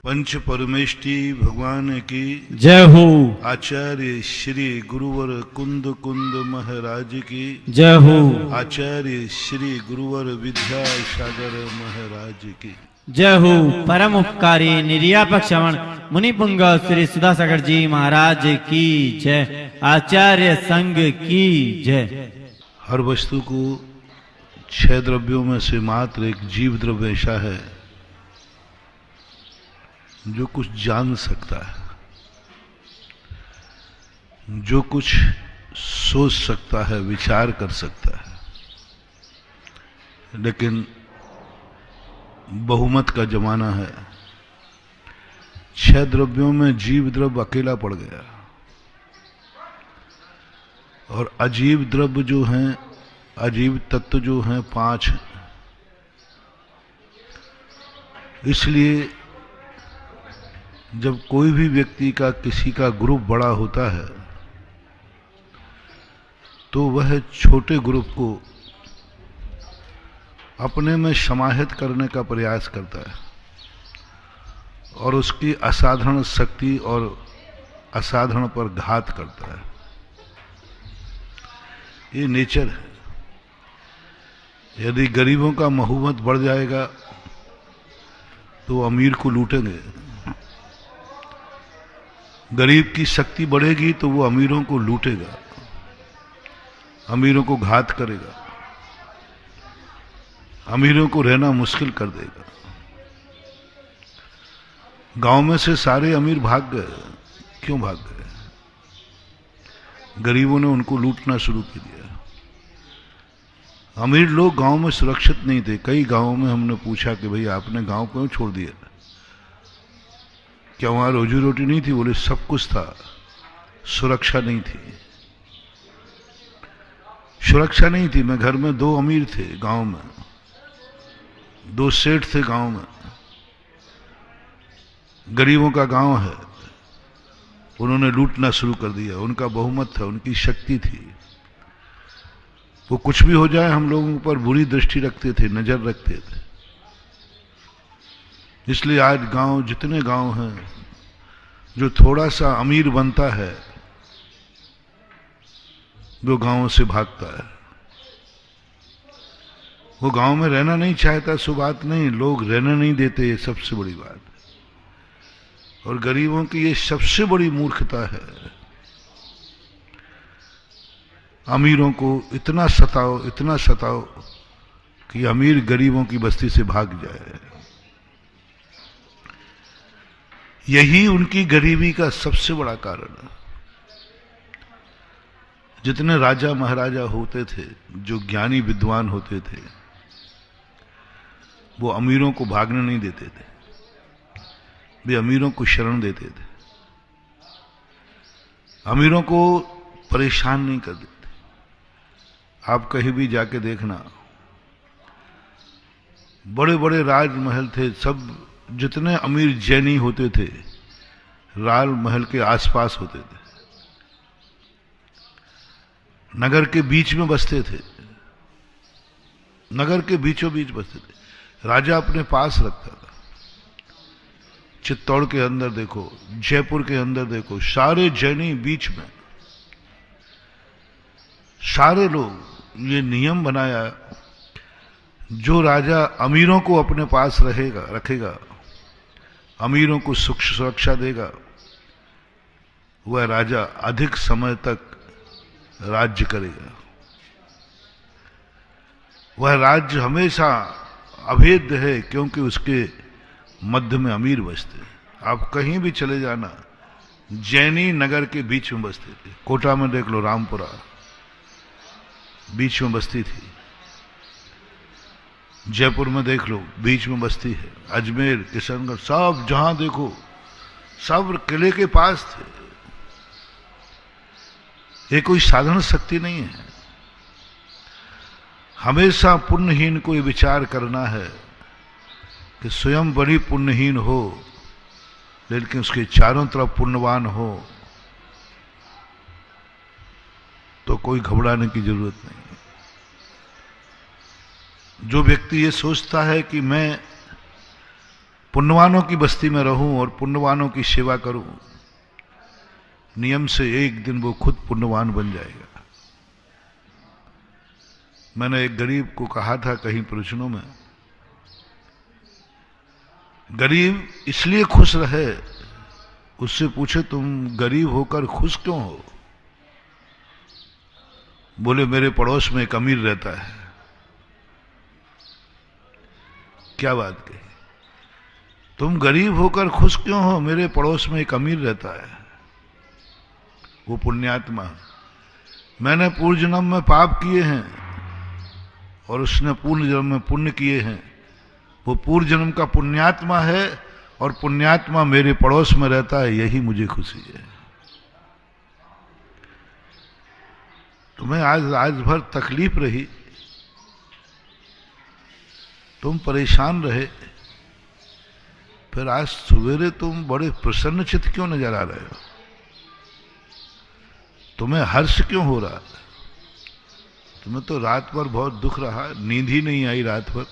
पंच परमेष्टि भगवान की जय हो। आचार्य श्री गुरुवर कुंद कुंद महाराज की जय हो। आचार्य श्री गुरुवर विद्या सागर महाराज की जय हो। परम उपकारी निर्यापक श्रवण मुनिपुंग श्री सुधासागर जी महाराज की जय। आचार्य संघ की जय। हर वस्तु को 6 द्रव्यों में से मात्र एक जीव द्रव्य ऐसा है जो कुछ जान सकता है, जो कुछ सोच सकता है, विचार कर सकता है, लेकिन बहुमत का जमाना है। 6 द्रव्यों में जीव द्रव्य अकेला पड़ गया और अजीव द्रव्य जो हैं, अजीव तत्व जो हैं 5 हैं। इसलिए जब कोई भी व्यक्ति का किसी का ग्रुप बड़ा होता है तो वह छोटे ग्रुप को अपने में समाहित करने का प्रयास करता है और उसकी असाधारण शक्ति और असाधारण पर घात करता है। ये नेचर है। यदि गरीबों का महुमत बढ़ जाएगा तो अमीर को लूटेंगे, गरीब की शक्ति बढ़ेगी तो वो अमीरों को लूटेगा, अमीरों को घात करेगा, अमीरों को रहना मुश्किल कर देगा। गांव में से सारे अमीर भाग गए। क्यों भाग गए? गरीबों ने उनको लूटना शुरू कर दिया। अमीर लोग गांव में सुरक्षित नहीं थे। कई गांवों में हमने पूछा कि भाई आपने गांव क्यों छोड़ दिया, क्या वहां रोजी रोटी नहीं थी? बोले सब कुछ था, सुरक्षा नहीं थी। सुरक्षा नहीं थी। मैं घर में 2 अमीर थे गांव में, 2 सेठ थे गांव में। गरीबों का गांव है, उन्होंने लूटना शुरू कर दिया। उनका बहुमत था, उनकी शक्ति थी, वो कुछ भी हो जाए हम लोगों पर बुरी दृष्टि रखते थे, नजर रखते थे। इसलिए आज गांव, जितने गांव हैं, जो थोड़ा सा अमीर बनता है वो गांवों से भागता है। वो गांव में रहना नहीं चाहता, सो बात नहीं, लोग रहना नहीं देते, ये सबसे बड़ी बात है। और गरीबों की ये सबसे बड़ी मूर्खता है। अमीरों को इतना सताओ कि अमीर गरीबों की बस्ती से भाग जाए। यही उनकी गरीबी का सबसे बड़ा कारण है। जितने राजा महाराजा होते थे, जो ज्ञानी विद्वान होते थे, वो अमीरों को भागने नहीं देते थे, वे अमीरों को शरण देते थे, अमीरों को परेशान नहीं कर देते। आप कहीं भी जाके देखना, बड़े बड़े राजमहल थे, सब जितने अमीर जैनी होते थे राजमहल के आसपास होते थे, नगर के बीच में बसते थे, नगर के बीचों बीच बसते थे। राजा अपने पास रखता था। चित्तौड़ के अंदर देखो, जयपुर के अंदर देखो, सारे जैनी बीच में। सारे लोग ये नियम बनाया, जो राजा अमीरों को अपने पास रखेगा, अमीरों को सुख सुरक्षा देगा, वह राजा अधिक समय तक राज्य करेगा। वह राज्य हमेशा अभेद्य है, क्योंकि उसके मध्य में अमीर बसते। आप कहीं भी चले जाना, जैनी नगर के बीच में बसते थे। कोटा में देख लो, रामपुरा बीच में बस्ती थी। जयपुर में देख लो, बीच में बस्ती है। अजमेर, किशनगढ़, सब जहां देखो सब किले के पास थे। ये कोई साधारण शक्ति नहीं है। हमेशा पुण्यहीन को ये विचार करना है कि स्वयं बड़ी पुण्यहीन हो, लेकिन उसके चारों तरफ पुण्यवान हो, तो कोई घबराने की जरूरत नहीं। जो व्यक्ति ये सोचता है कि मैं पुण्यवानों की बस्ती में रहूं और पुण्यवानों की सेवा करूं, नियम से एक दिन वो खुद पुण्यवान बन जाएगा। मैंने एक गरीब को कहा था कहीं प्रवचनों में, गरीब इसलिए खुश रहे, उससे पूछे तुम गरीब होकर खुश क्यों हो? बोले मेरे पड़ोस में एक अमीर रहता है। क्या बात कही? तुम गरीब होकर खुश क्यों हो? मेरे पड़ोस में एक अमीर रहता है, वो पुण्यात्मा है। मैंने पूर्व जन्म में पाप किए हैं और उसने पूर्ण जन्म में पुण्य किए हैं। वो पूर्व जन्म का पुण्यात्मा है और पुण्यात्मा मेरे पड़ोस में रहता है, यही मुझे खुशी है। तुम्हें आज भर तकलीफ रही, तुम परेशान रहे, फिर आज सवेरे तुम बड़े प्रसन्न चित्त क्यों नजर आ रहे हो? तुम्हें हर्ष क्यों हो रहा? तुम्हें तो रात भर बहुत दुख रहा, नींद ही नहीं आई रात भर,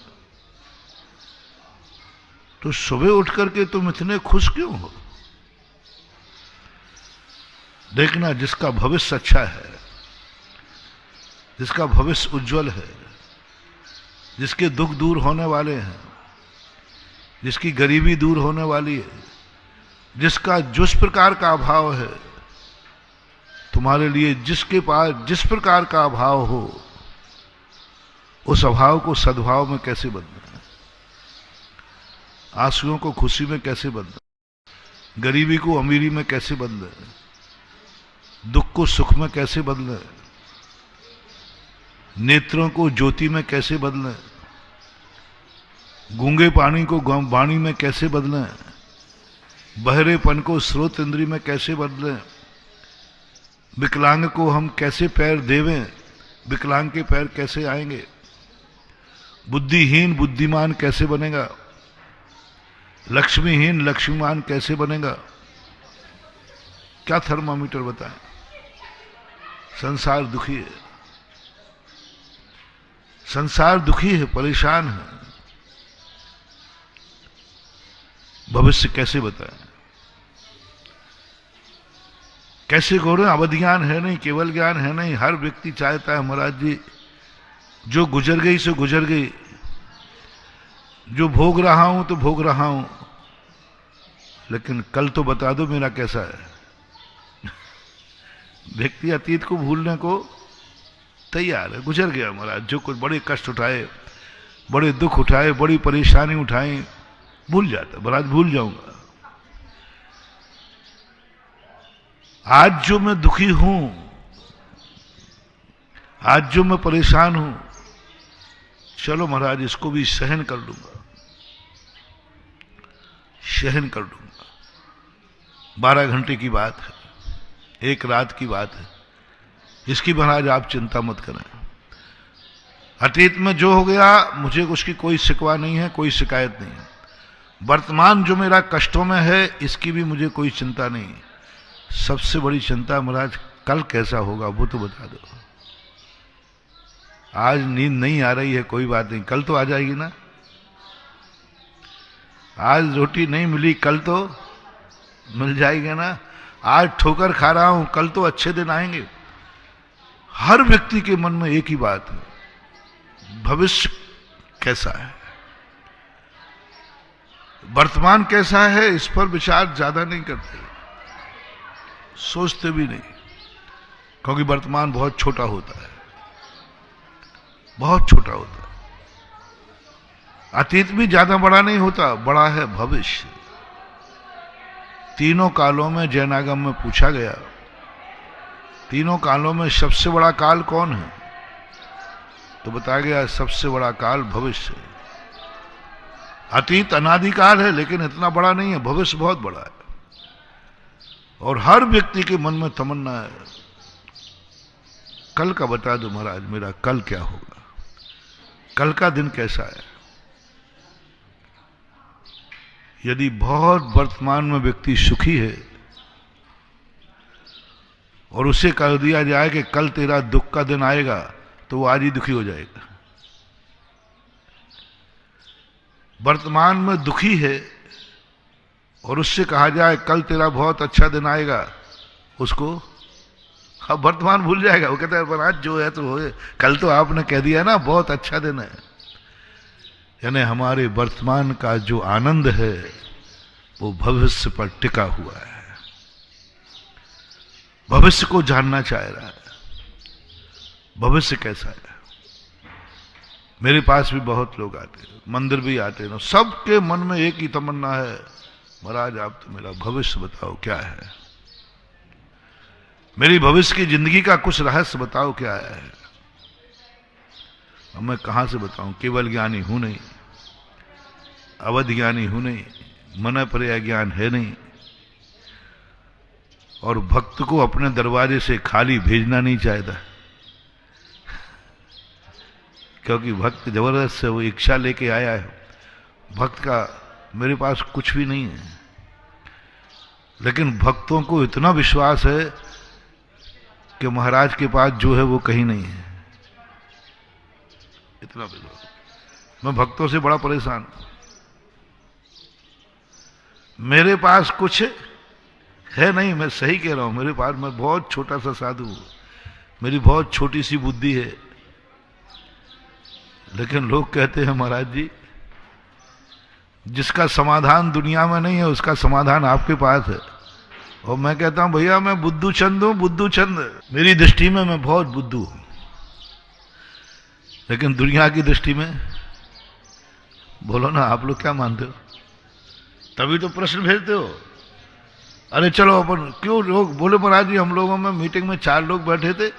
तो सुबह उठ करके तुम इतने खुश क्यों हो? देखना, जिसका भविष्य अच्छा है, जिसका भविष्य उज्जवल है, जिसके दुख दूर होने वाले हैं, जिसकी गरीबी दूर होने वाली है, जिसका जिस प्रकार का अभाव है, तुम्हारे लिए जिसके पास जिस प्रकार का अभाव हो, उस अभाव को सद्भाव में कैसे बदलना है, आंसुओं को खुशी में कैसे बदलना, गरीबी को अमीरी में कैसे बदले, दुख को सुख में कैसे बदले, नेत्रों को ज्योति में कैसे बदलें, गूंगे पानी को वाणी में कैसे बदलें, बहरेपन को स्रोत इंद्री में कैसे बदलें, विकलांग को हम कैसे पैर देवें, विकलांग के पैर कैसे आएंगे, बुद्धिहीन बुद्धिमान कैसे बनेगा, लक्ष्मीहीन लक्ष्मीमान कैसे बनेगा? क्या थर्मामीटर बताएं? संसार दुखी है, संसार दुखी है, परेशान है, भविष्य कैसे बताएं? कैसे करो? अवध ज्ञान है नहीं, केवल ज्ञान है नहीं। हर व्यक्ति चाहता है महाराज जी, जो गुजर गई सो गुजर गई, जो भोग रहा हूं तो भोग रहा हूं, लेकिन कल तो बता दो मेरा कैसा है। व्यक्ति अतीत को भूलने को तैयार है, गुजर गया महाराज, जो कुछ बड़े कष्ट उठाए, बड़े दुख उठाए, बड़ी परेशानी उठाई, भूल जाता महाराज, भूल जाऊंगा। आज जो मैं दुखी हूं, आज जो मैं परेशान हूं, चलो महाराज इसको भी सहन कर लूंगा, सहन कर लूंगा। 12 घंटे की बात है, एक रात की बात है, इसकी महाराज आप चिंता मत करें। अतीत में जो हो गया मुझे उसकी कोई शिकवा नहीं है, कोई शिकायत नहीं है। वर्तमान जो मेरा कष्टों में है, इसकी भी मुझे कोई चिंता नहीं है। सबसे बड़ी चिंता महाराज कल कैसा होगा वो तो बता दो। आज नींद नहीं आ रही है, कोई बात नहीं, कल तो आ जाएगी ना। आज रोटी नहीं मिली, कल तो मिल जाएगी ना। आज ठोकर खा रहा हूं, कल तो अच्छे दिन आएंगे। हर व्यक्ति के मन में एक ही बात है, भविष्य कैसा है, वर्तमान कैसा है, इस पर विचार ज्यादा नहीं करते, सोचते भी नहीं, क्योंकि वर्तमान बहुत छोटा होता है, बहुत छोटा होता है। अतीत भी ज्यादा बड़ा नहीं होता, बड़ा है भविष्य। तीनों कालों में जैनागम में पूछा गया, तीनों कालों में सबसे बड़ा काल कौन है? तो बताया गया सबसे बड़ा काल भविष्य है। अतीत अनादिकाल है, लेकिन इतना बड़ा नहीं है, भविष्य बहुत बड़ा है। और हर व्यक्ति के मन में तमन्ना है, कल का बता दो महाराज, मेरा कल क्या होगा, कल का दिन कैसा है। यदि बहुत वर्तमान में व्यक्ति सुखी है और उसे कह दिया जाए कि कल तेरा दुख का दिन आएगा, तो वो आज ही दुखी हो जाएगा। वर्तमान में दुखी है और उससे कहा जाए कल तेरा बहुत अच्छा दिन आएगा, उसको अब वर्तमान भूल जाएगा। वो कहता है पर आज जो है तो हो, कल तो आपने कह दिया ना बहुत अच्छा दिन है। यानी हमारे वर्तमान का जो आनंद है वो भविष्य पर टिका हुआ है, भविष्य को जानना चाह रहा है, भविष्य कैसा है। मेरे पास भी बहुत लोग आते हैं, मंदिर भी आते हैं, सबके मन में एक ही तमन्ना है, महाराज आप तो मेरा भविष्य बताओ क्या है, मेरी भविष्य की जिंदगी का कुछ रहस्य बताओ क्या है। अब मैं कहां से बताऊं, केवल ज्ञानी हूं नहीं, अवध ज्ञानी हूं नहीं, मन पर ज्ञान है नहीं, और भक्त को अपने दरवाजे से खाली भेजना नहीं चाहता, क्योंकि भक्त जबरदस्त से वो इच्छा लेके आया है। भक्त का मेरे पास कुछ भी नहीं है, लेकिन भक्तों को इतना विश्वास है कि महाराज के पास जो है वो कहीं नहीं है, इतना विश्वास। मैं भक्तों से बड़ा परेशान हूं, मेरे पास कुछ है नहीं, मैं सही कह रहा हूं, मेरे पास, मैं बहुत छोटा सा साधु हूं, मेरी बहुत छोटी सी बुद्धि है, लेकिन लोग कहते हैं महाराज जी जिसका समाधान दुनिया में नहीं है उसका समाधान आपके पास है। और मैं कहता हूं भैया मैं बुद्धू चंद हूं, बुद्धू चंद, मेरी दृष्टि में मैं बहुत बुद्धू हूं, लेकिन दुनिया की दृष्टि में बोलो ना, आप लोग क्या मानते हो? तभी तो प्रश्न भेजते हो। अरे चलो अपन, क्यों लोग बोले महाराज जी हम लोगों में मीटिंग में 4 लोग बैठे थे,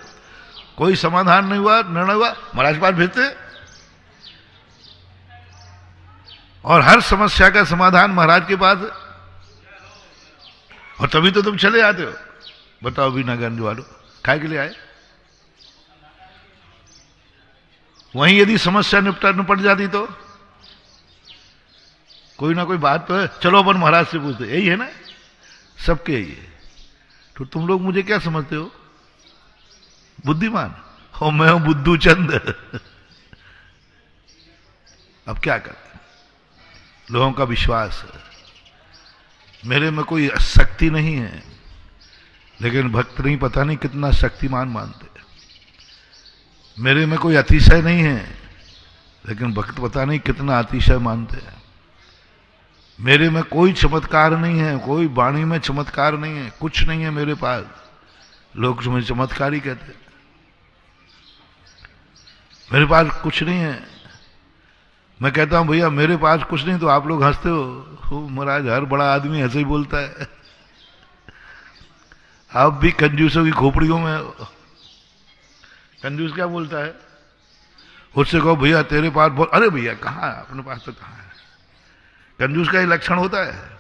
कोई समाधान नहीं हुआ, निर्णय हुआ, महाराज के पास भेजते, और हर समस्या का समाधान महाराज के पास है, और तभी तो तुम चले आते हो। बताओ बीनागंज वालों, काय के लिए आए? वहीं यदि समस्या निपट जाती तो कोई ना कोई बात तो है, चलो अपन महाराज से पूछते, यही है ना, सबके यही है। तो तुम लोग मुझे क्या समझते हो, बुद्धिमान हो? मैं हूं बुद्धू चंद। अब क्या करते, लोगों का विश्वास है, मेरे में कोई शक्ति नहीं है, लेकिन भक्त नहीं पता नहीं कितना शक्तिमान मानते। मेरे में कोई अतिशय नहीं है, लेकिन भक्त पता नहीं कितना अतिशय मानते हैं। मेरे में कोई चमत्कार नहीं है, कोई वाणी में चमत्कार नहीं है, कुछ नहीं है मेरे पास, लोग मुझे चमत्कारी कहते हैं। मेरे पास कुछ नहीं है, मैं कहता हूं भैया मेरे पास कुछ नहीं, तो आप लोग हंसते हो, महाराज हर बड़ा आदमी ऐसे ही बोलता है, आप भी कंजूसों की खोपड़ियों में हो। कंजूस क्या बोलता है, उससे कहो भैया तेरे पास बहुत, अरे भैया कहाँ है, अपने पास तो कहाँ है। कंजूस का ही लक्षण होता है।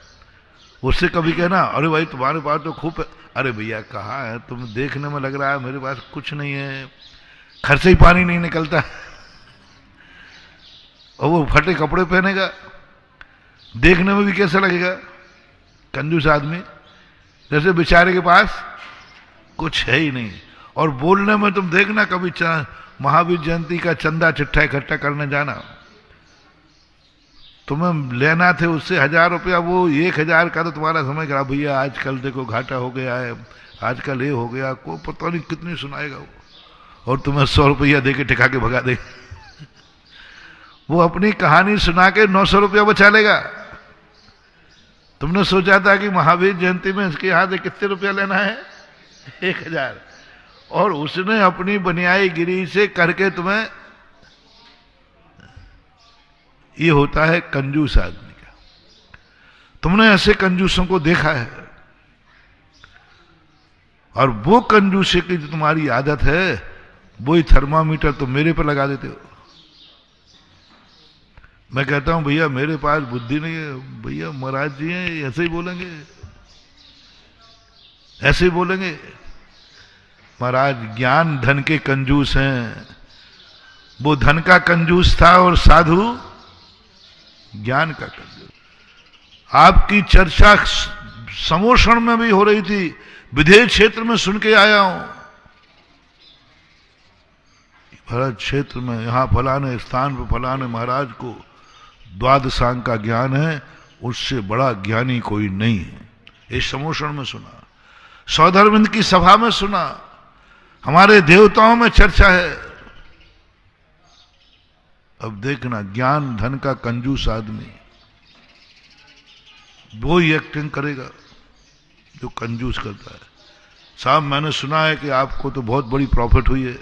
उससे कभी कहना अरे भाई तुम्हारे पास तो खूब है, अरे भैया कहाँ है, तुम देखने में लग रहा है मेरे पास कुछ नहीं है, घर से ही पानी नहीं निकलता, और वो फटे कपड़े पहनेगा, देखने में भी कैसा लगेगा कंजूस आदमी, जैसे बेचारे के पास कुछ है ही नहीं। और बोलने में तुम देखना, कभी महावीर जयंती का चंदा चिट्ठा इकट्ठा करने जाना, तुम्हें लेना थे उससे 1000 रुपया, वो 1000 का तो तुम्हारा समझ रहा भैया आजकल देखो घाटा हो गया है, आजकल ये हो गया, को पता नहीं कितनी सुनाएगा वो, और तुम्हें 100 रुपया दे के टिका के भगा देगा। वो अपनी कहानी सुना के 900 रुपया बचा लेगा। तुमने सोचा था कि महावीर जयंती में इसके हाथ से कितने रुपया लेना है, 1000, और उसने अपनी बनियाई गिरी से करके तुम्हें, ये होता है कंजूस आदमी का। तुमने ऐसे कंजूसों को देखा है, और वो कंजूसी की जो तुम्हारी आदत है, वही थर्मामीटर तुम मेरे पर लगा देते हो। मैं कहता हूं भैया मेरे पास बुद्धि नहीं है, भैया महाराज जी हैं ऐसे ही बोलेंगे, ऐसे ही बोलेंगे। महाराज ज्ञान धन के कंजूस हैं, वो धन का कंजूस था और साधु ज्ञान का कंजूस। आपकी चर्चा समोषण में भी हो रही थी, विदेह क्षेत्र में सुन के आया हूं, भरत क्षेत्र में यहां फलाने स्थान पर फलाने महाराज को द्वादशांग का ज्ञान है, उससे बड़ा ज्ञानी कोई नहीं है। इस समोषण में सुना, सौधर्मिंद की सभा में सुना, हमारे देवताओं में चर्चा है। अब देखना, ज्ञान धन का कंजूस आदमी वो ही एक्टिंग करेगा जो कंजूस करता है। साहब मैंने सुना है कि आपको तो बहुत बड़ी प्रॉफिट हुई है,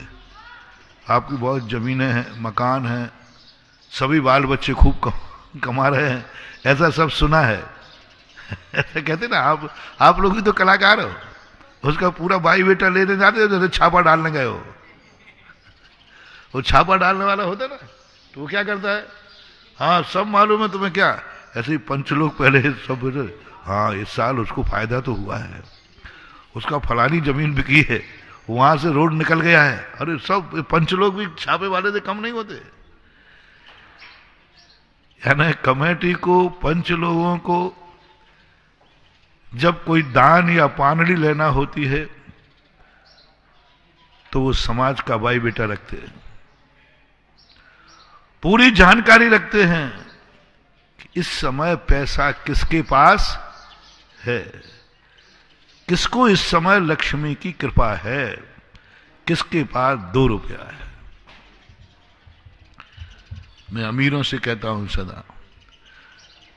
आपकी बहुत जमीनें हैं, मकान हैं, सभी बाल बच्चे खूब कमा रहे हैं, ऐसा सब सुना है। ऐसा कहते ना, आप लोग भी तो कलाकार हो, उसका पूरा भाई बेटा लेने जाते हो जैसे छापा डालने गए हो। वो छापा डालने वाला होता ना, तो वो क्या करता है, हाँ सब मालूम है तुम्हें क्या, ऐसे ही पंचलोक पहले सब, हाँ इस साल उसको फायदा तो हुआ है, उसका फलानी जमीन बिकी है, वहां से रोड निकल गया है। अरे सब पंचलोक भी छापे वाले से कम नहीं होते। यानी कमेटी को, पंच लोगों को जब कोई दान या पानड़ी लेना होती है तो वो समाज का भाई बेटा रखते हैं, पूरी जानकारी रखते हैं कि इस समय पैसा किसके पास है, किसको इस समय लक्ष्मी की कृपा है, किसके पास 2 रुपया है। मैं अमीरों से कहता हूं सदा,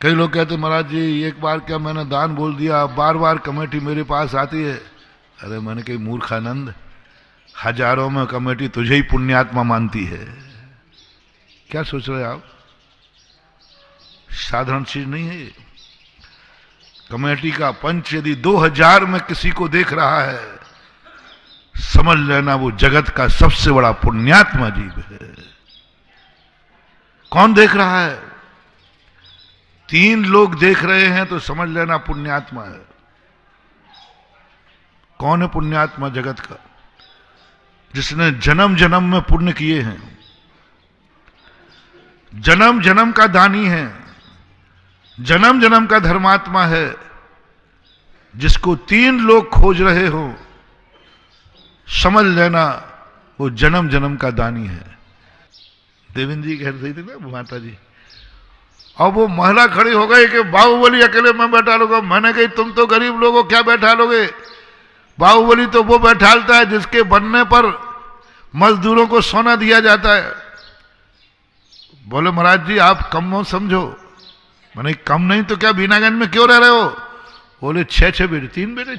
कई लोग कहते महाराज जी एक बार क्या मैंने दान बोल दिया, बार बार कमेटी मेरे पास आती है। अरे मैंने कही मूर्खानंद, हजारों में कमेटी तुझे ही पुण्यात्मा मानती है, क्या सोच रहे आप, साधारण चीज नहीं है ये। कमेटी का पंच यदि 2000 में किसी को देख रहा है, समझ लेना वो जगत का सबसे बड़ा पुण्यात्मा जीव है। कौन देख रहा है, 3 लोग देख रहे हैं तो समझ लेना पुण्यात्मा है। कौन है पुण्यात्मा जगत का, जिसने जन्म जन्म में पुण्य किए हैं, जन्म जन्म का दानी है, जन्म जन्म का धर्मात्मा है, जिसको 3 लोग खोज रहे हो, समझ लेना वो जन्म जन्म का दानी है। देवेंद्र जी कह रही थी ना माता जी, अब वो महिला खड़ी हो गई कि बाहुबली अकेले में बैठा लोगे। मैंने कही तुम तो गरीब लोगों क्या बैठा लोगे, बाहुबली तो वो बैठालता है जिसके बनने पर मजदूरों को सोना दिया जाता है। बोले महाराज जी आप कम मत समझो। मैंने कम नहीं तो क्या बीनागंज में क्यों रह रहे हो। बोले 6 बेटे, 3 बेटे,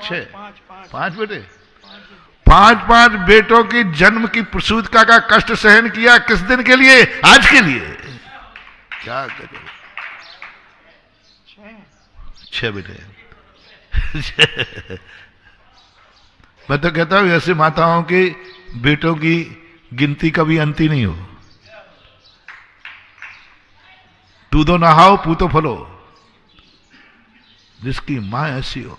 5 बेटे, 5 बेटों की जन्म की प्रसूतिका का कष्ट सहन किया, किस दिन के लिए, आज के लिए। क्या करो, 6 बेटे। मैं तो कहता हूं ऐसे माताओं के बेटों की गिनती कभी अंत ही नहीं हो। दूधो नहाओ पूतो फलो, जिसकी मां ऐसी हो।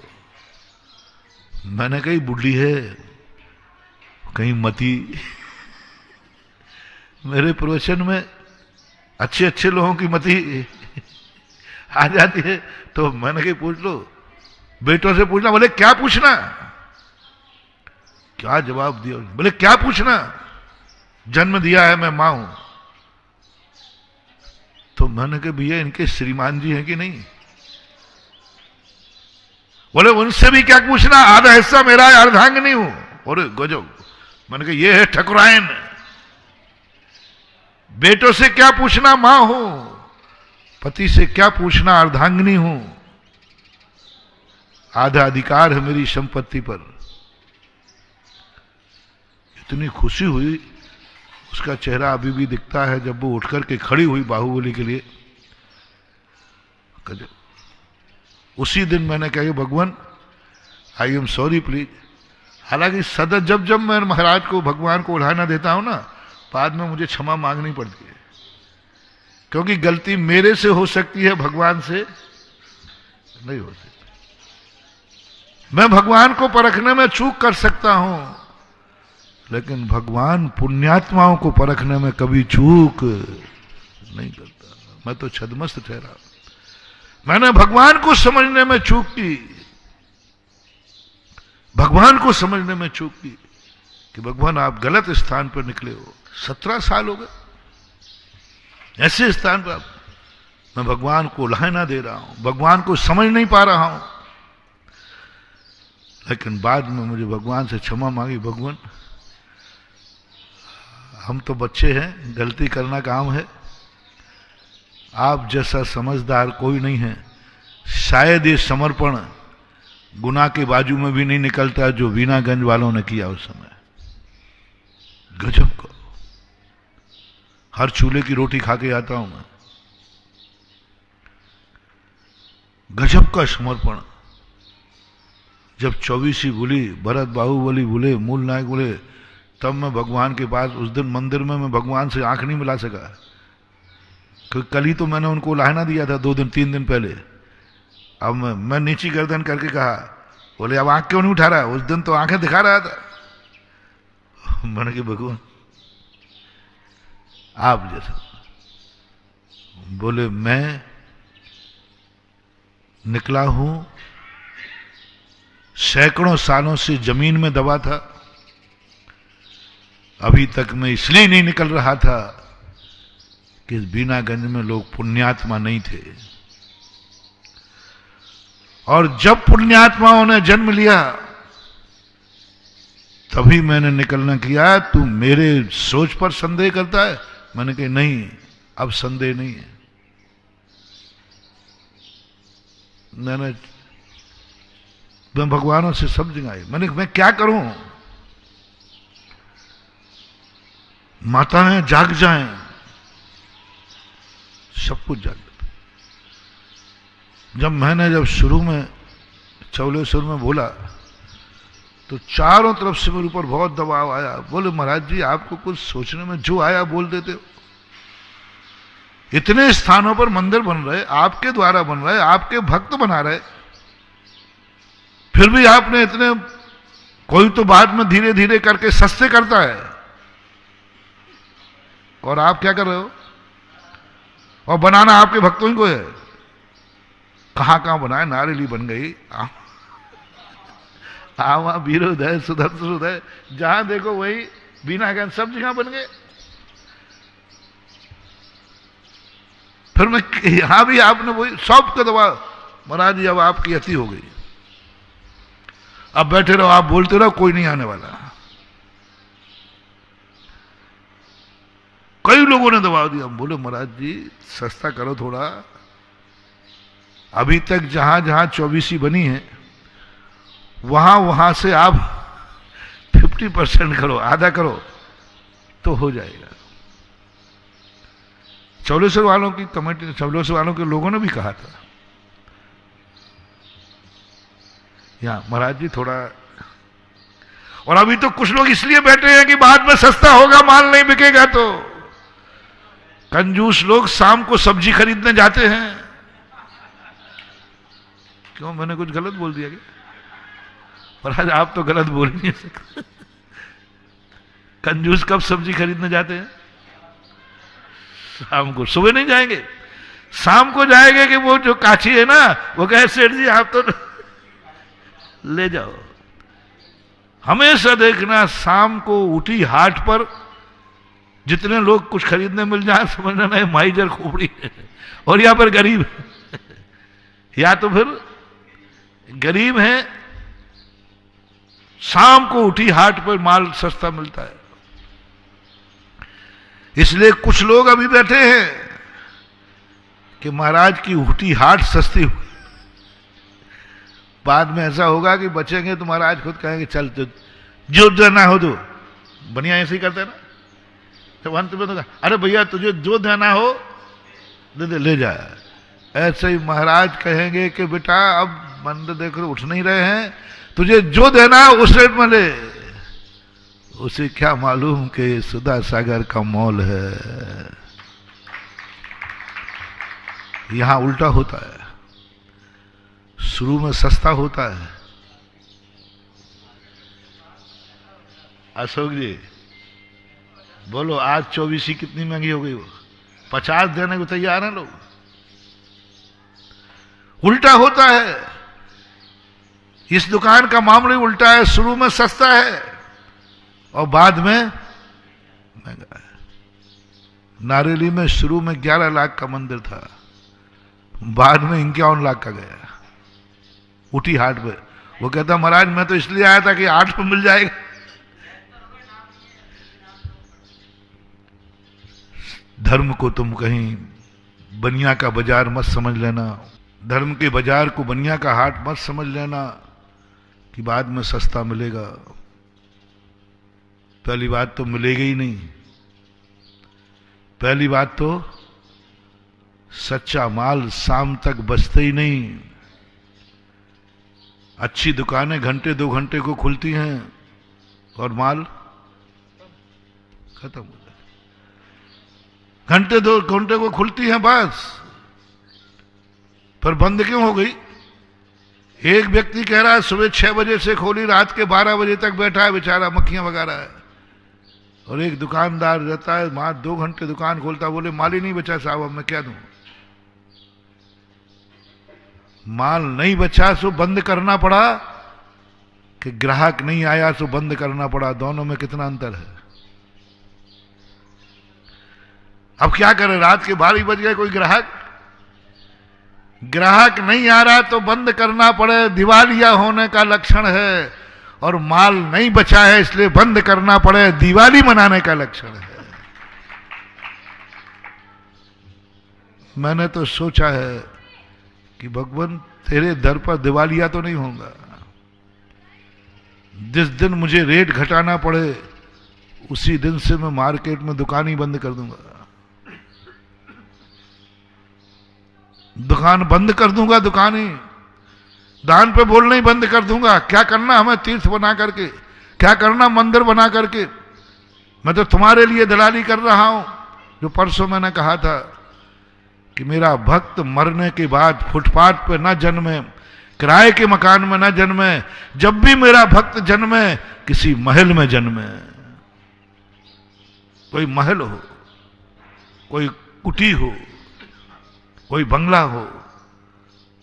मैंने कही बुढ़ी है, कहीं मती। मेरे प्रवचन में अच्छे अच्छे लोगों की मती आ जाती है, तो मैंने कही पूछ लो, बेटों से पूछना। बोले क्या पूछना, क्या जवाब दिया। बोले क्या पूछना, जन्म दिया है मैं मां हूं। तो मैंने कहा भैया इनके श्रीमान जी हैं कि नहीं। बोले उनसे भी क्या पूछना, आधा हिस्सा मेरा है, अर्धांगिनी हूं। और गजब। मैंने कहा ये है ठकुरायन। बेटों से क्या पूछना, मां हूं। पति से क्या पूछना, अर्धांगिनी हूं। आधा अधिकार है मेरी संपत्ति पर। इतनी खुशी हुई, उसका चेहरा अभी भी दिखता है जब वो उठकर के खड़ी हुई बाहुबली के लिए। उसी दिन मैंने कहा भगवान आई एम सॉरी प्लीज। हालांकि सदा जब जब मैं महाराज को भगवान को उठाना देता हूं ना, बाद में मुझे क्षमा मांगनी पड़ती है, क्योंकि गलती मेरे से हो सकती है, भगवान से नहीं हो सकती। मैं भगवान को परखने में चूक कर सकता हूं, लेकिन भगवान पुण्यात्माओं को परखने में कभी चूक नहीं करता। मैं तो छदमस्त ठहरा। मैंने भगवान को समझने में चूक की, भगवान को समझने में चूक की कि भगवान आप गलत स्थान पर निकले हो। 17 साल हो गए ऐसे स्थान पर। मैं भगवान को लाहना दे रहा हूं, भगवान को समझ नहीं पा रहा हूं। लेकिन बाद में मुझे भगवान से क्षमा मांगी, भगवान हम तो बच्चे हैं, गलती करना काम है, आप जैसा समझदार कोई नहीं है। शायद ये समर्पण गुनाह के बाजू में भी नहीं निकलता जो वीणागंज वालों ने किया उस समय। गजब को, हर चूल्हे की रोटी खा के आता हूं मैं। गजब का समर्पण। जब 24 बोली, भरत बाहुबली बोले, मूल नायक बोले, तब मैं भगवान के पास उस दिन मंदिर में मैं भगवान से आंख नहीं मिला सका, क्योंकि कल ही तो मैंने उनको लाहना दिया था 2 दिन 3 दिन पहले। अब मैं नीची गर्दन करके कहा, बोले अब आंख क्यों नहीं उठा रहा? उस दिन तो आंखें दिखा रहा था। मैंने कि भगवान आप जैसा। बोले मैं निकला हूं, सैकड़ों सालों से जमीन में दबा था, अभी तक मैं इसलिए नहीं निकल रहा था कि इस वीणागंज में लोग पुण्यात्मा नहीं थे, और जब पुण्यात्माओं ने जन्म लिया तभी मैंने निकलना किया। तू मेरे सोच पर संदेह करता है? मैंने कहा नहीं, अब संदेह नहीं है। मैं भगवानों से सब जगह आई, मैं क्या करूं? माताएं जाग जाएं, सब कुछ जाग। जब शुरू में चौलेश्वर में बोला तो चारों तरफ से मेरे ऊपर बहुत दबाव आया। बोले महाराज जी आपको कुछ सोचने में जो आया बोल देते हो। इतने स्थानों पर मंदिर बन रहे, आपके द्वारा बन रहे, आपके भक्त बना रहे, फिर भी आपने इतने, कोई तो बाद में धीरे धीरे करके सस्ते करता है, और आप क्या कर रहे हो? और बनाना आपके भक्तों ही को है। कहां बनाए? नारेली बन गई, आवा बीरोदय सुदर्शोदय, जहां देखो वही वीणागंज, सब जगह बन गए। फिर मैं यहां भी आपने वही सब का दबा, महाराज जी अब आपकी अति हो गई, अब बैठे रहो, आप बोलते रहो, कोई नहीं आने वाला। कई लोगों ने दबाव दिया। बोले महाराज जी सस्ता करो थोड़ा, अभी तक जहां जहां 24 बनी है वहां से आप 50% करो, आधा करो तो हो जाएगा। चौलेश्वर वालों की कमेटी, चौलेश्वर वालों के लोगों ने भी कहा था यहां महाराज जी थोड़ा, और अभी तो कुछ लोग इसलिए बैठे हैं कि बाद में सस्ता होगा, माल नहीं बिकेगा। तो कंजूस लोग शाम को सब्जी खरीदने जाते हैं। क्यों, मैंने कुछ गलत बोल दिया क्या? महाराज आप तो गलत बोल नहीं सकते। कंजूस कब सब्जी खरीदने जाते हैं? शाम को। सुबह नहीं जाएंगे, शाम को जाएंगे कि वो जो काची है ना, वो कहे सेठ जी आप तो ले जाओ। हमेशा देखना शाम को उठी हाट पर जितने लोग कुछ खरीदने मिल जाए, समझना नहीं माइजर खोपड़ी है, और यहां पर गरीब है। या तो फिर गरीब है, शाम को उठी हाट पर माल सस्ता मिलता है। इसलिए कुछ लोग अभी बैठे हैं कि महाराज की उठी हाट सस्ती हुई। बाद में ऐसा होगा कि बचेंगे तो महाराज खुद कहेंगे चल तो जो देना हो दो। बढ़िया ऐसे ही करते ना, तो अंत में तो अरे भैया तुझे जो देना हो दे दे, ले जा। ऐसे ही महाराज कहेंगे कि बेटा अब मंदिर देख रहे उठ नहीं रहे हैं, तुझे जो देना उस रेट में ले। उसे क्या मालूम कि सुधा सागर का मॉल है। यहां उल्टा होता है, शुरू में सस्ता होता है। अशोक जी बोलो आज 24 कितनी महंगी हो गई? वो 50 देने को तैयार है लोग। उल्टा होता है, इस दुकान का मामला ही उल्टा है। शुरू में सस्ता है और बाद में महंगा है। नारेली में शुरू में 11 लाख का मंदिर था, बाद में 51 लाख का गया उठी हाट पे। वो कहता महाराज मैं तो इसलिए आया था कि 8 में मिल जाएगा। धर्म को तुम कहीं बनिया का बाजार मत समझ लेना, धर्म के बाजार को बनिया का हाट मत समझ लेना कि बाद में सस्ता मिलेगा। पहली बात तो मिलेगा ही नहीं, पहली बात तो सच्चा माल शाम तक बचता ही नहीं। अच्छी दुकानें घंटे 2 घंटे को खुलती हैं और माल खत्म हो जाता। घंटे 2 घंटे को खुलती हैं बस, पर बंद क्यों हो गई? एक व्यक्ति कह रहा है सुबह 6 बजे से खोली, रात के 12 बजे तक बैठा है बेचारा, मक्खियां भगा रहा है। और एक दुकानदार रहता है वहां 2 घंटे दुकान खोलता, बोले माल ही नहीं बचा साहब, अब मैं क्या दूं? माल नहीं बचा सो बंद करना पड़ा कि ग्राहक नहीं आया सो बंद करना पड़ा, दोनों में कितना अंतर है। अब क्या करें, रात के 12 बज गए, कोई ग्राहक नहीं आ रहा तो बंद करना पड़े, दिवालिया होने का लक्षण है। और माल नहीं बचा है इसलिए बंद करना पड़े, दिवाली मनाने का लक्षण है। मैंने तो सोचा है कि भगवान तेरे दर पर दिवालिया तो नहीं होगा। जिस दिन मुझे रेट घटाना पड़े उसी दिन से मैं मार्केट में दुकान ही बंद कर दूंगा, दुकान बंद कर दूंगा, दुकान ही दान पे बोलना ही बंद कर दूंगा। क्या करना हमें तीर्थ बना करके, क्या करना मंदिर बना करके? मैं तो तुम्हारे लिए दलाली कर रहा हूं। जो परसों मैंने कहा था कि मेरा भक्त मरने के बाद फुटपाथ पे न जन्मे, किराए के मकान में न जन्मे, जब भी मेरा भक्त जन्मे किसी महल में जन्मे। कोई महल हो, कोई कुटी हो, कोई बंगला हो,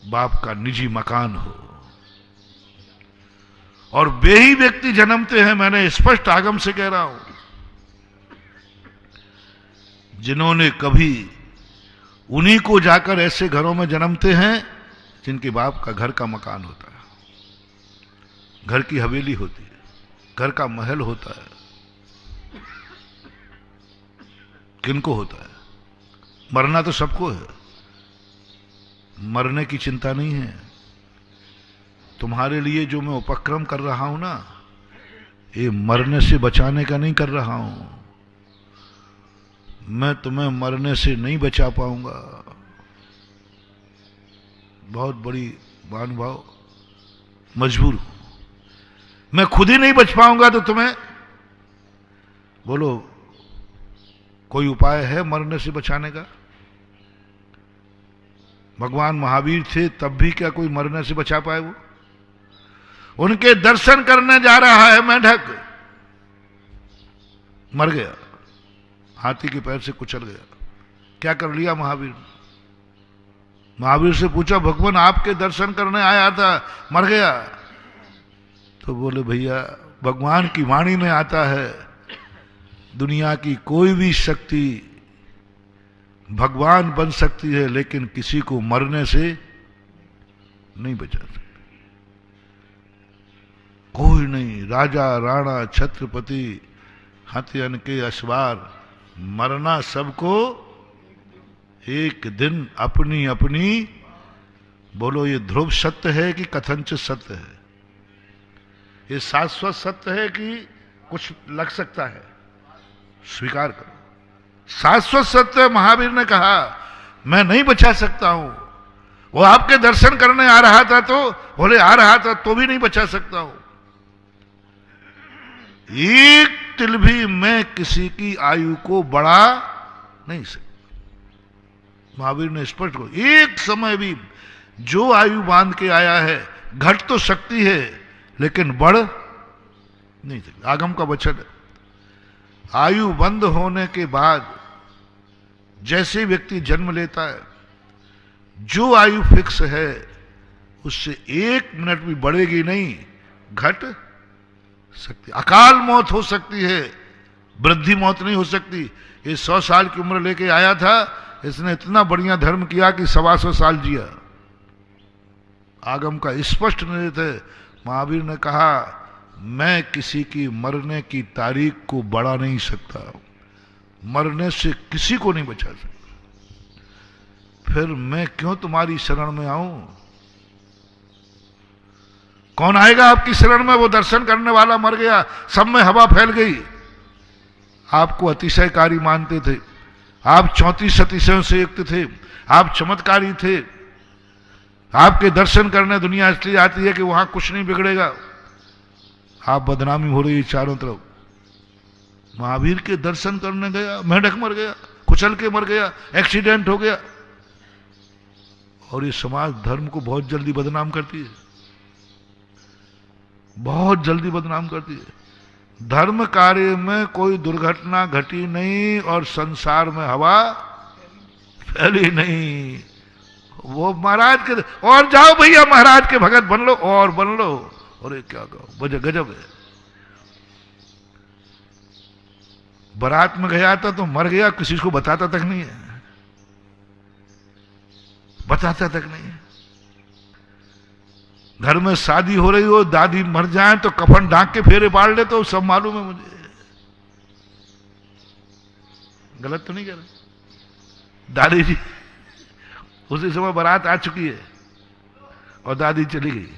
बाप का निजी मकान हो। और वे ही व्यक्ति जन्मते हैं, मैंने स्पष्ट आगम से कह रहा हूं, जिन्होंने कभी, उन्हीं को जाकर ऐसे घरों में जन्मते हैं जिनके बाप का घर का मकान होता है, घर की हवेली होती है, घर का महल होता है। किनको होता है? मरना तो सबको है, मरने की चिंता नहीं है। तुम्हारे लिए जो मैं उपक्रम कर रहा हूं ना, ये मरने से बचाने का नहीं कर रहा हूं। मैं तुम्हें मरने से नहीं बचा पाऊंगा। बहुत बड़ी महानुभाव, मजबूर हूं। मैं खुद ही नहीं बच पाऊंगा तो तुम्हें बोलो कोई उपाय है मरने से बचाने का? भगवान महावीर थे तब भी क्या कोई मरने से बचा पाए? वो उनके दर्शन करने जा रहा है मेंढक, मर गया, हाथी के पैर से कुचल गया। क्या कर लिया महावीर? महावीर से पूछा भगवान आपके दर्शन करने आया था, मर गया। तो बोले भैया भगवान की वाणी में आता है, दुनिया की कोई भी शक्ति भगवान बन सकती है लेकिन किसी को मरने से नहीं बचा सकती। कोई नहीं, राजा राणा छत्रपति हथियन के अश्वार, मरना सबको एक दिन अपनी अपनी। बोलो ये ध्रुव सत्य है कि कथनच सत्य है? ये शाश्वत सत्य है कि कुछ लग सकता है? स्वीकार करो, शाश्वत सत्य। महावीर ने कहा मैं नहीं बचा सकता हूं। वो आपके दर्शन करने आ रहा था तो बोले आ रहा था तो भी नहीं बचा सकता हूं। एक तिल भी मैं किसी की आयु को बढ़ा नहीं सकता। महावीर ने स्पष्ट कहा एक समय भी जो आयु बांध के आया है घट तो सकती है लेकिन बढ़ नहीं सकती। आगम का वचन है। आयु बंद होने के बाद जैसे व्यक्ति जन्म लेता है, जो आयु फिक्स है उससे 1 मिनट भी बढ़ेगी नहीं, घट सकती। अकाल मौत हो सकती है, वृद्धि मौत नहीं हो सकती। ये 100 साल की उम्र लेके आया था, इसने इतना बढ़िया धर्म किया कि 125 साल जिया। आगम का स्पष्ट निर्देश है। महावीर ने कहा, मैं किसी की मरने की तारीख को बढ़ा नहीं सकता, मरने से किसी को नहीं बचा सकता, फिर मैं क्यों तुम्हारी शरण में आऊं? कौन आएगा आपकी शरण में? वो दर्शन करने वाला मर गया, सब में हवा फैल गई। आपको अतिशयकारी मानते थे, आप 34 अतिशयों से युक्त थे, आप चमत्कारी थे, आपके दर्शन करने दुनिया इसलिए आती है कि वहां कुछ नहीं बिगड़ेगा। आप बदनामी हो रही है चारों तरफ। महावीर के दर्शन करने गया, मेंढक मर गया, कुचल के मर गया, एक्सीडेंट हो गया। और ये समाज धर्म को बहुत जल्दी बदनाम करती है, बहुत जल्दी बदनाम करती है। धर्म कार्य में कोई दुर्घटना घटी नहीं और संसार में हवा फैली नहीं। वो महाराज के, और जाओ भैया महाराज के भगत बन लो और बन लो। अरे क्या कहो, गजब है। बारात में गया था तो मर गया, किसी को बताता तक नहीं है, बताता तक नहीं है। घर में शादी हो रही हो, दादी मर जाए तो कफन ढांक के फेरे पाड़ ले, तो सब मालूम है मुझे। गलत तो नहीं कह रहे? दादी जी उसी समय बारात आ चुकी है और दादी चली गई,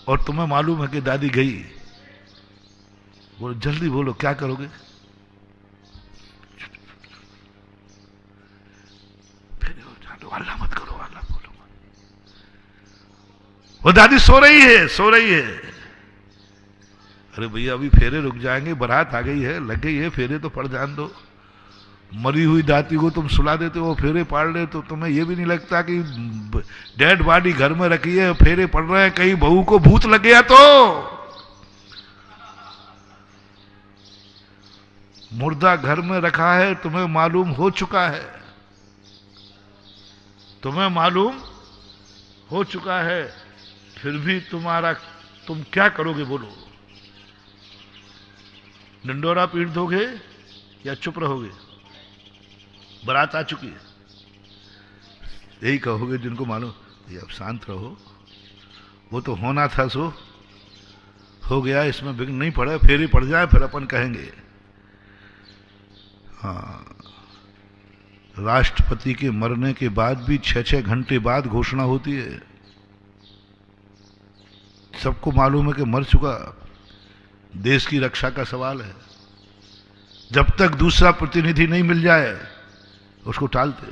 और तुम्हें मालूम है कि दादी गई। बोलो जल्दी बोलो, क्या करोगे? अल्लाह मत करो, अल्लाह बोलो। वो दादी सो रही है, सो रही है। अरे भैया अभी फेरे रुक जाएंगे, बारात आ गई है, लग गई है, फेरे तो पड़ जान दो। मरी हुई दादी को तुम सुला देते हो, फेरे पाड़ ले, तो तुम्हें यह भी नहीं लगता कि डेड बॉडी घर में रखी है, फेरे पड़ रहे हैं, कहीं बहू को भूत लग गया तो? मुर्दा घर में रखा है, तुम्हें मालूम हो चुका है, तुम्हें मालूम हो चुका है, फिर भी तुम क्या करोगे? बोलो, डंडोरा पीट दोगे या चुप रहोगे? बारात आ चुकी है, यही कहोगे जिनको मालूम? ये अब शांत रहो, वो तो होना था सो हो गया, इसमें विघ्न नहीं पड़ा, फेरी पड़ जाए फिर अपन कहेंगे। हाँ, राष्ट्रपति के मरने के बाद भी 6-6 घंटे बाद घोषणा होती है। सबको मालूम है कि मर चुका, देश की रक्षा का सवाल है। जब तक दूसरा प्रतिनिधि नहीं मिल जाए उसको टालते।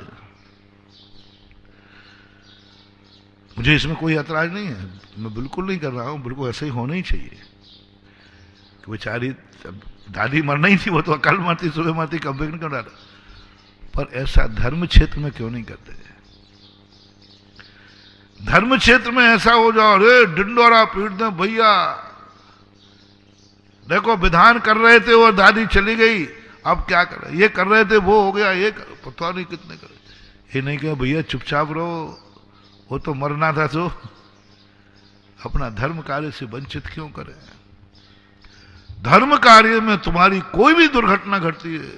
मुझे इसमें कोई ऐतराज नहीं है, मैं बिल्कुल नहीं कर रहा हूं, बिल्कुल ऐसे ही होना ही चाहिए कि बेचारी दादी मरना ही थी, वो तो अकल मरती, सुबह मरती, कब विघ्न क्यों डाला? पर ऐसा धर्म क्षेत्र में क्यों नहीं करते? धर्म क्षेत्र में ऐसा हो जाओ, अरे डिंडोरा पीट दे भैया, देखो विधान कर रहे थे और दादी चली गई, अब क्या कर रहे? ये कर रहे थे, वो हो गया, ये पता नहीं कितने करे। ये नहीं कहे भैया चुपचाप रहो, वो तो मरना था, तो अपना धर्म कार्य से वंचित क्यों करें? धर्म कार्य में तुम्हारी कोई भी दुर्घटना घटती है,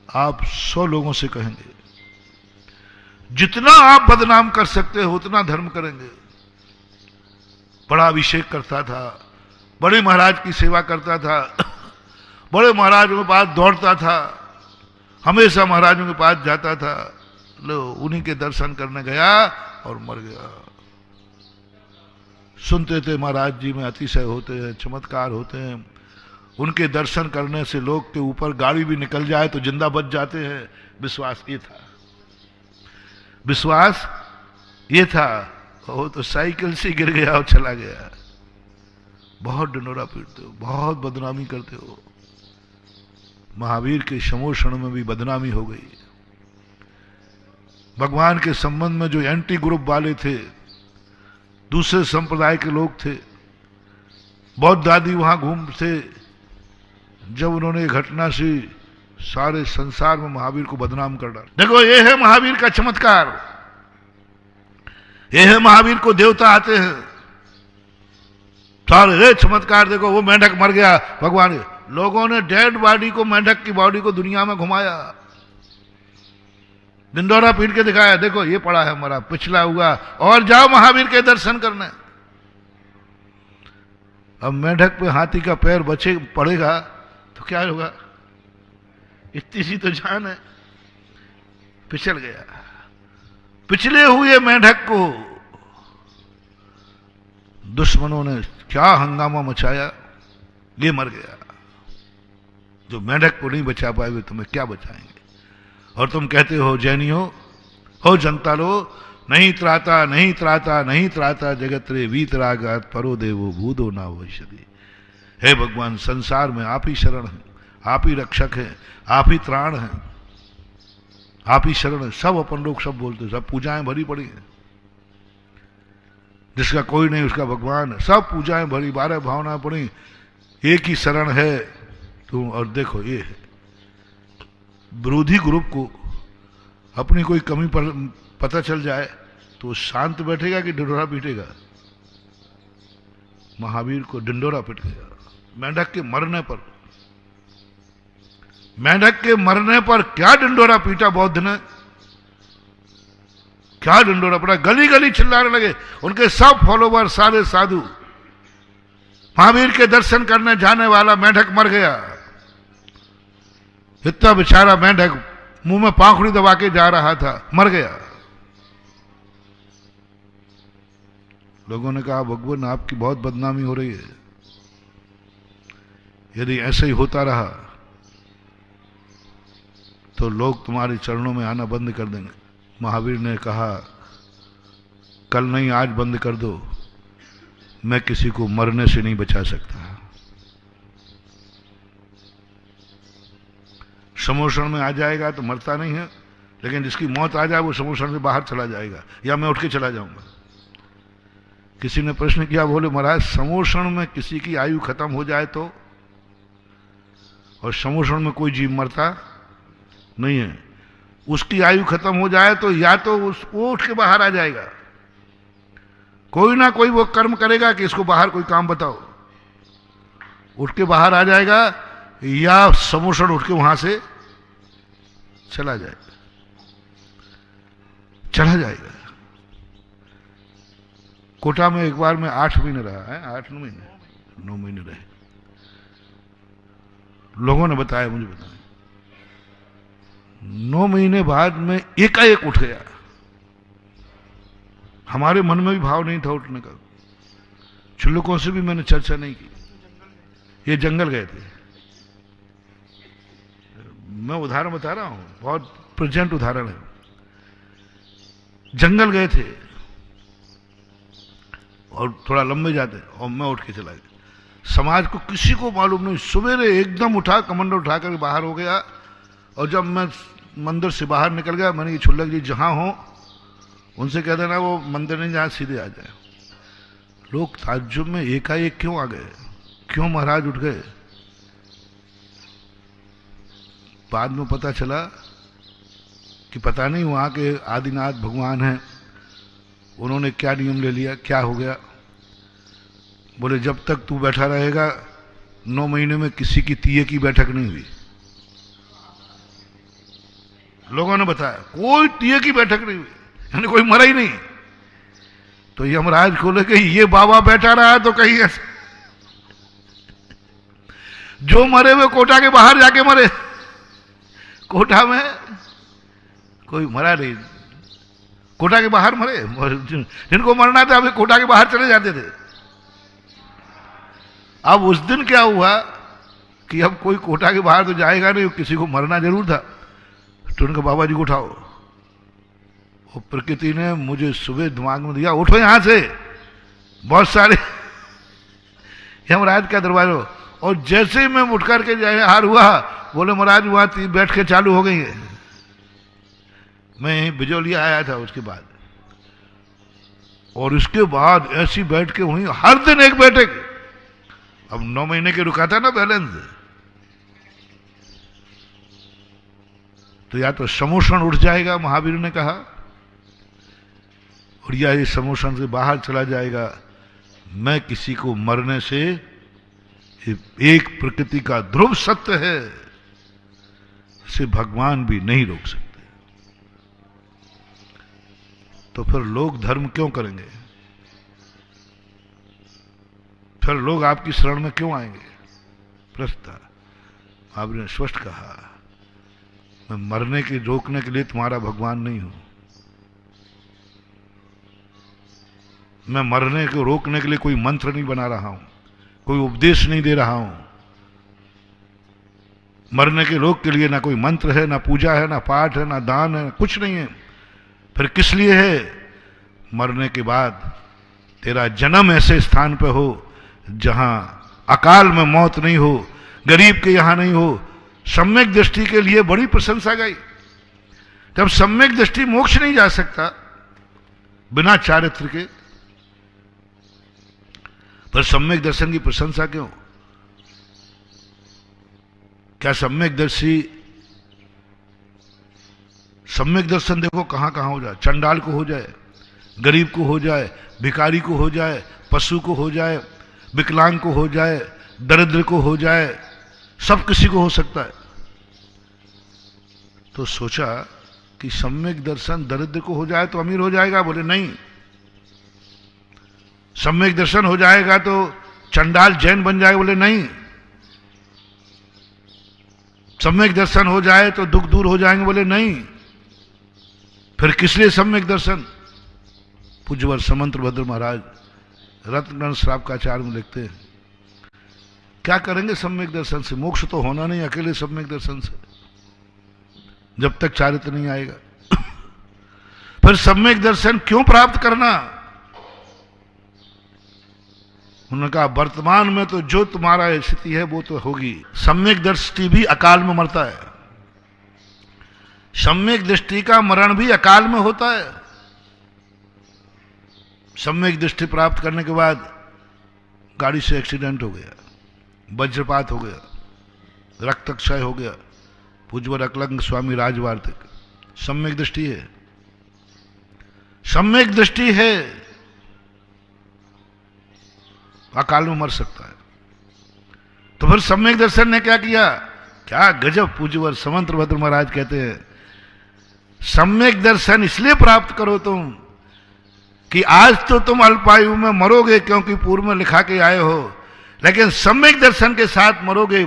आप 100 लोगों से कहेंगे, जितना आप बदनाम कर सकते हो उतना धर्म करेंगे। बड़ा अभिषेक करता था, बड़े महाराज की सेवा करता था, बड़े महाराजों के पास दौड़ता था, हमेशा महाराजों के पास जाता था, लो उन्हीं के दर्शन करने गया और मर गया। सुनते थे महाराज जी में अतिशय होते हैं, चमत्कार होते हैं, उनके दर्शन करने से लोग के ऊपर गाड़ी भी निकल जाए तो जिंदा बच जाते हैं। विश्वास ये था, विश्वास ये था। वो तो साइकिल से गिर गया और चला गया। बहुत डंडोरा पीटते हो, बहुत बदनामी करते हो। महावीर के समोषण में भी बदनामी हो गई। भगवान के संबंध में जो एंटी ग्रुप वाले थे, दूसरे संप्रदाय के लोग थे, बौद्ध आदि वहां घूमते, जब उन्होंने घटना से सारे संसार में महावीर को बदनाम कर डाला। देखो ये है महावीर का चमत्कार, ये है महावीर को देवता आते हैं सारे चमत्कार। देखो वो मेंढक मर गया, भगवान लोगों ने डेड बॉडी को, मेंढक की बॉडी को दुनिया में घुमाया, ढिंढोरा पीट के दिखाया, देखो ये पड़ा है हमारा, पिछला हुआ, और जाओ महावीर के दर्शन करने। अब मेंढक पे हाथी का पैर बचे पड़ेगा तो क्या होगा? इतनी सी तो जान है, फिसल गया। पिछले हुए मेंढक को दुश्मनों ने क्या हंगामा मचाया, ये मर गया। जो मेंढक को नहीं बचा पाए वे तुम्हें क्या बचाएंगे? और तुम कहते हो जैनियों, हो जनता लो, नहीं त्राता नहीं त्राता नहीं त्राता जगत रे वीतरागात परो देवो भूदो ना वैश्यदी। हे भगवान, संसार में आप ही शरण है, आप ही रक्षक है, आप ही त्राण है, आप ही शरण है। सब अपन लोग सब बोलते, सब पूजाएं भरी पड़ी है, जिसका कोई नहीं उसका भगवान है। सब पूजाएं भरी, 12 भावना पड़ी, एक ही शरण है तुम। और देखो ये है, विरोधी ग्रुप को अपनी कोई कमी पर पता चल जाए तो शांत बैठेगा कि ढिंढोरा पीटेगा? महावीर को ढिंढोरा पीट गया मेंढक के मरने पर। मेंढक के मरने पर क्या ढिंढोरा पीटा बौद्ध ने, क्या ढिंढोरा पड़ा। गली गली चिल्लाने लगे, उनके सब फॉलोवर, सारे साधु। महावीर के दर्शन करने जाने वाला मेंढक मर गया। इतना बेचारा मेंढक मुंह में पाखुड़ी दबा के जा रहा था, मर गया। लोगों ने कहा भगवान आपकी बहुत बदनामी हो रही है, यदि ऐसे ही होता रहा तो लोग तुम्हारे चरणों में आना बंद कर देंगे। महावीर ने कहा कल नहीं आज बंद कर दो, मैं किसी को मरने से नहीं बचा सकता। समोषण में आ जाएगा तो मरता नहीं है, लेकिन जिसकी मौत आ जाए वो समोषण से बाहर चला जाएगा, या मैं उठ के चला जाऊंगा। किसी ने प्रश्न किया, बोले महाराज समोषण में किसी की आयु खत्म हो जाए तो? और समोषण में कोई जीव मरता नहीं है। उसकी आयु खत्म हो जाए तो या तो वो उठ के बाहर आ जाएगा, कोई ना कोई वो कर्म करेगा कि इसको बाहर कोई काम बताओ, उठ के बाहर आ जाएगा, या समोषण उठ के वहां से चला जाएगा, चला जाएगा। कोटा में एक बार में 8 महीने रहा है, 9 महीने रहे। लोगों ने बताया, मुझे बताया 9 महीने बाद में एकाएक उठ गया। हमारे मन में भी भाव नहीं था उठने का, चुल्लुकों से भी मैंने चर्चा नहीं की। ये जंगल गए थे, मैं उदाहरण बता रहा हूं, बहुत प्रेजेंट उदाहरण है। जंगल गए थे और थोड़ा लंबे जाते, और मैं उठ के चला गया। समाज को किसी को मालूम नहीं, सवेरे एकदम उठा, कमंडल उठाकर बाहर हो गया। और जब मैं मंदिर से बाहर निकल गया, मैंने छुल्लक जी जहां हो उनसे कह देना वो मंदिर नहीं जहां सीधे आ जाए। लोग ताज्जुब में एकाएक क्यों आ गए, क्यों महाराज उठ गए? बाद में पता चला कि पता नहीं वहां के आदिनाथ भगवान हैं, उन्होंने क्या नियम ले लिया, क्या हो गया। बोले जब तक तू बैठा रहेगा 9 महीने में किसी की तीये की बैठक नहीं हुई। लोगों ने बताया कोई तीये की बैठक नहीं हुई, यानी कोई मरा ही नहीं। तो यमराज खोले कि ये बाबा बैठा रहा तो कहीं ऐसा जो मरे हुए कोटा के बाहर जाके मरे, कोटा में कोई मरा नहीं, कोटा के बाहर मरे। जिनको मरना था अभी कोटा के बाहर चले जाते थे। अब उस दिन क्या हुआ कि अब कोई कोटा के बाहर तो जाएगा नहीं, किसी को मरना जरूर था। तो उनका बाबा जी को उठाओ, और प्रकृति ने मुझे सुबह दिमाग में दिया, उठो यहां से, बहुत सारे यमराज का दरबार। और जैसे ही मैं उठ करके हार हुआ, बोले महाराज वहां बैठ के चालू हो गई है। मैं यहीं बिजौलिया आया था उसके बाद, और उसके बाद ऐसी बैठ के हुई हर दिन एक बैठक। अब 9 महीने के रुका था ना बैलेंस, तो या तो समोषण उठ जाएगा, महावीर ने कहा, और या ये समोषण से बाहर चला जाएगा। मैं किसी को मरने से, एक प्रकृति का ध्रुव सत्य है, इसे भगवान भी नहीं रोक सकते। तो फिर लोग धर्म क्यों करेंगे? फिर लोग आपकी शरण में क्यों आएंगे? प्रश्न था। आपने स्पष्ट कहा, मैं मरने की रोकने के लिए तुम्हारा भगवान नहीं हूं। मैं मरने को रोकने के लिए कोई मंत्र नहीं बना रहा हूं, कोई उपदेश नहीं दे रहा हूं। मरने के रोग के लिए ना कोई मंत्र है, ना पूजा है, ना पाठ है, ना दान है, कुछ नहीं है। फिर किस लिए है? मरने के बाद तेरा जन्म ऐसे स्थान पे हो जहां अकाल में मौत नहीं हो, गरीब के यहां नहीं हो। सम्यक दृष्टि के लिए बड़ी प्रशंसा गाई। जब सम्यक दृष्टि मोक्ष नहीं जा सकता बिना चारित्र के, पर सम्यक दर्शन की प्रशंसा क्यों? क्या सम्यक दर्शन देखो कहां कहां हो जाए। चंडाल को हो जाए, गरीब को हो जाए, भिखारी को हो जाए, पशु को हो जाए, विकलांग को हो जाए, दरिद्र को हो जाए, सब किसी को हो सकता है। तो सोचा कि सम्यक दर्शन दरिद्र को हो जाए तो अमीर हो जाएगा। बोले नहीं। सम्यक दर्शन हो जाएगा तो चंडाल जैन बन जाएगा। बोले नहीं। सम्यक दर्शन हो जाए तो दुख दूर हो जाएंगे। बोले नहीं। फिर किस लिए सम्यक दर्शन? पूज्यवर समंत भद्र महाराज रत्नगण श्रावकाचार्य में लिखते हैं, क्या करेंगे सम्यक दर्शन से? मोक्ष तो होना नहीं अकेले सम्यक दर्शन से, जब तक चारित्र नहीं आएगा। फिर सम्यक दर्शन क्यों प्राप्त करना? उन्होंने कहा वर्तमान में तो जो तुम्हारा स्थिति है वो तो होगी। सम्यक दृष्टि भी अकाल में मरता है। सम्यक दृष्टि का मरण भी अकाल में होता है। सम्यक दृष्टि प्राप्त करने के बाद गाड़ी से एक्सीडेंट हो गया, वज्रपात हो गया, रक्तक्षय हो गया, पूज्यवर अकलंग स्वामी राजवार्तिक, सम्यक दृष्टि है। सम्यक दृष्टि है, अकाल में मर सकता है। तो फिर सम्यक दर्शन ने क्या किया? क्या गजब! पूज्यवर समंत भद्र महाराज कहते हैं, सम्यक दर्शन इसलिए प्राप्त करो तुम कि आज तो तुम अल्पायु में मरोगे क्योंकि पूर्व में लिखा के आए हो, लेकिन सम्यक दर्शन के साथ मरोगे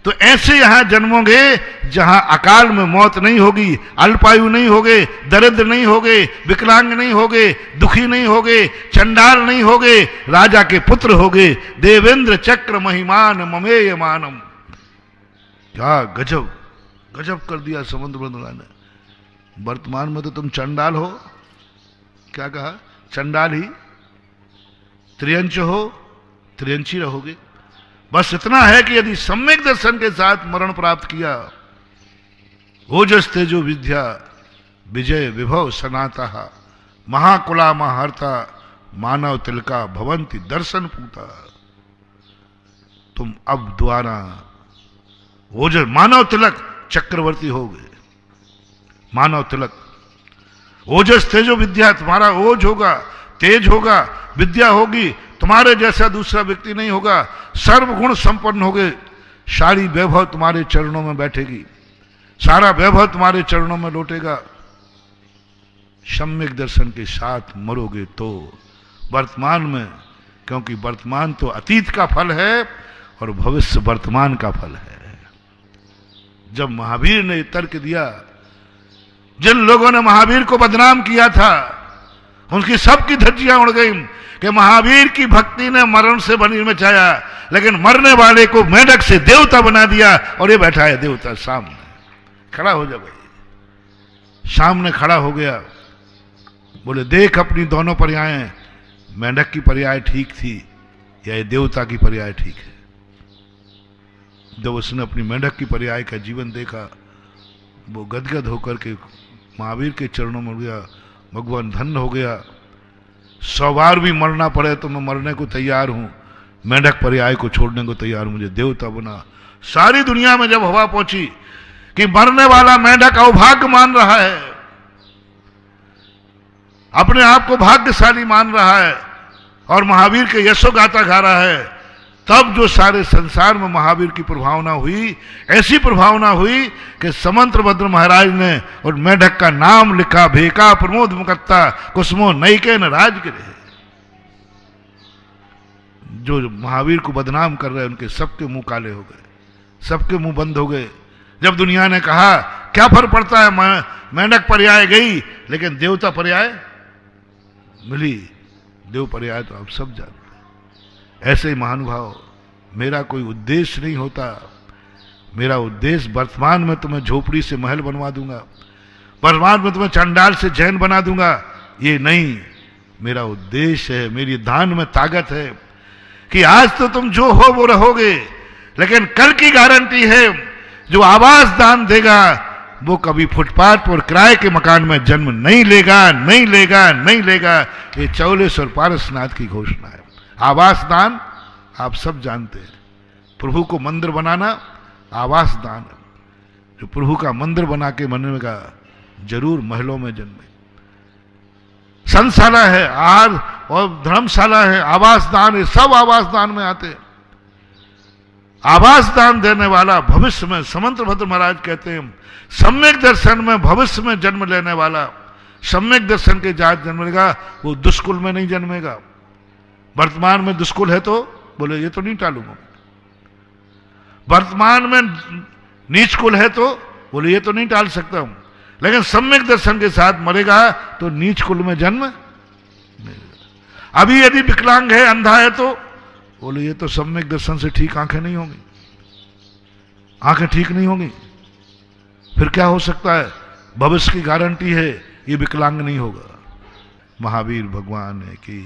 तो ऐसे यहां जन्मोगे जहां अकाल में मौत नहीं होगी, अल्पायु नहीं होगे, दरिद्र नहीं होगे, विकलांग नहीं होगे, दुखी नहीं होगे, चंडाल नहीं होगे, राजा के पुत्र होगे। देवेंद्र चक्र महिमान ममेय मानम। क्या गजब गजब कर दिया समुद्र बंधुरा ने। वर्तमान में तो तुम चंडाल हो, क्या कहा? चंडाल ही, त्रियंच हो, त्रियंची रहोगे। बस इतना है कि यदि सम्यक दर्शन के साथ मरण प्राप्त किया, ओजस तेजो विद्या विजय विभव सनाता महाकुला महारता मानव तिलका भवंती दर्शन पूता। तुम अब द्वारा ओजस मानव तिलक चक्रवर्ती हो गए। मानव तिलक, ओजस तेजो विद्या, तुम्हारा ओज होगा, तेज होगा, विद्या होगी, तुम्हारे जैसा दूसरा व्यक्ति नहीं होगा, सर्वगुण संपन्न होगे। सारी वैभव तुम्हारे चरणों में बैठेगी, सारा वैभव तुम्हारे चरणों में लौटेगा। सम्यक दर्शन के साथ मरोगे तो वर्तमान में, क्योंकि वर्तमान तो अतीत का फल है और भविष्य वर्तमान का फल है। जब महावीर ने तर्क दिया, जिन लोगों ने महावीर को बदनाम किया था उनकी सबकी धज्जियां उड़ गई कि महावीर की भक्ति ने मरण से बनी मचाया, लेकिन मरने वाले को मेढक से देवता बना दिया। और ये बैठा है देवता सामने। खड़ा हो जा भाई। सामने खड़ा हो गया, बोले देख अपनी दोनों पर्यायें, मेढक की पर्याय ठीक थी या ये देवता की पर्याय ठीक है? जब उसने अपनी मेढक की पर्याय का जीवन देखा, वो गदगद होकर के महावीर के चरणों में गया। भगवान धन्य हो गया, 100 बार भी मरना पड़े तो मैं मरने को तैयार हूं, मेढक पर्याय को छोड़ने को तैयार हूं, मुझे देवता बना। सारी दुनिया में जब हवा पहुंची कि मरने वाला मेढक अभाग्य मान रहा है, अपने आप को भाग्यशाली मान रहा है और महावीर के यशो गाथा गा रहा है, तब जो सारे संसार में महावीर की प्रभावना हुई, ऐसी प्रभावना हुई कि समंतभद्र महाराज ने और मेढक का नाम लिखा, भेका प्रमोद मुकत्ता कुसुमो नैके न राज गिरे। जो महावीर को बदनाम कर रहे उनके सबके मुंह काले हो गए, सबके मुंह बंद हो गए। जब दुनिया ने कहा क्या फर्क पड़ता है, मेंढक पर्याय गई लेकिन देवता पर्याय मिली, देव पर्याय तो आप सब जानते। ऐसे ही महानुभाव, मेरा कोई उद्देश्य नहीं होता। मेरा उद्देश्य वर्तमान में तुम्हें झोपड़ी से महल बनवा दूंगा, वर्तमान में तुम्हें चंडाल से जैन बना दूंगा, ये नहीं। मेरा उद्देश्य है, मेरी दान में ताकत है कि आज तो तुम जो हो वो रहोगे, लेकिन कल की गारंटी है जो आवास दान देगा वो कभी फुटपाथ और किराए के मकान में जन्म नहीं लेगा, नहीं लेगा, नहीं लेगा। ये चौलेश्वर पारसनाथ की घोषणा है। आवास दान आप सब जानते हैं, प्रभु को मंदिर बनाना आवास दान है। जो प्रभु का मंदिर बना के बनेगा जरूर महलों में जन्मे। संशाला है आज और धर्मशाला है, आवास दान है, सब आवास दान में आते हैं। आवास दान देने वाला भविष्य में, समंतभद्र महाराज कहते हैं, सम्यक दर्शन में भविष्य में जन्म लेने वाला, सम्यक दर्शन के जात जन्मेगा, वो दुष्कुल में नहीं जन्मेगा। वर्तमान में दुष्कुल है तो बोले ये तो नहीं टालूंगा, वर्तमान में नीच कुल है तो बोले ये तो नहीं टाल सकता हूं, लेकिन सम्यक दर्शन के साथ मरेगा तो नीच कुल में जन्म नहीं। अभी यदि विकलांग है, अंधा है तो बोले ये तो सम्यक दर्शन से ठीक आंखें नहीं होंगी, आंखें ठीक नहीं होंगी, फिर क्या हो सकता है? भविष्य की गारंटी है ये विकलांग नहीं होगा। महावीर भगवान की